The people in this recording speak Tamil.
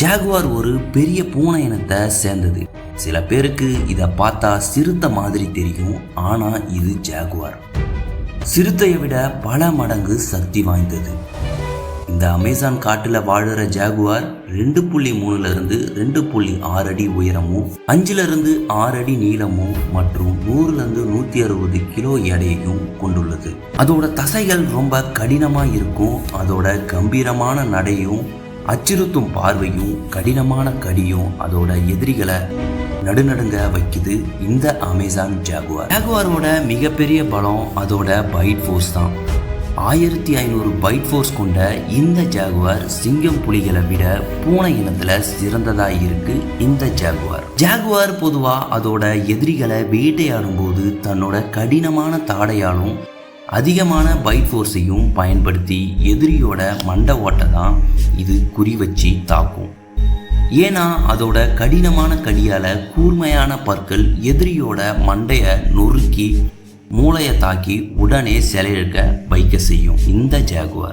ஜாகுவார் ஒரு பெரிய பூனை இனத்தை சேர்ந்தது. சில பேருக்கு இதை பார்த்தா சிறுத்தை மாதிரி தெரியும், ஆனா இது ஜாகுவார். சிறுத்தையை விட பல மடங்கு சக்தி வாய்ந்தது. இந்த அமேசான் காட்டுல வாழுற ஜாகுவார் 2.3 இருந்து 2.6 அடி உயரமும் 5 இருந்து 6 அடி நீளமும் மற்றும் 100 இருந்து 160 கிலோ எடையையும் கொண்டுள்ளது. அதோட தசைகள் ரொம்ப கடினமா இருக்கும். அதோட கம்பீரமான நடையும் அச்சுறுத்தும் பார்வையும் கடினமான கடியும் அதோட எதிரிகளை நடுநடுங்க வைக்குது. இந்த அமேசான் ஜாகுவார். ஜாகுவாரோட மிகப்பெரிய பலம் அதோட பைட் ஃபோர்ஸ் தான். 1500 பைட் ஃபோர்ஸ் கொண்ட இந்த ஜாகுவார் சிங்கம் புலிகளை விட பூனை இனத்துல சிறந்ததா இருக்கு. இந்த ஜாகுவார் பொதுவா அதோட எதிரிகளை வேட்டையாடும் போது தன்னோட கடினமான தாடையாலும் அதிகமான பைட் ஃபோர்ஸையும் பயன்படுத்தி எதிரியோட மண்டை ஓட்டை தான் இது குறி வச்சு தாக்கும். ஏன்னா அதோட கடினமான கடியால கூர்மையான பற்கள் எதிரியோட மண்டையை நொறுக்கி மூளையை தாக்கி உடனே செயலிழக்க வைக்க செய்யும். இந்த ஜாகுவார்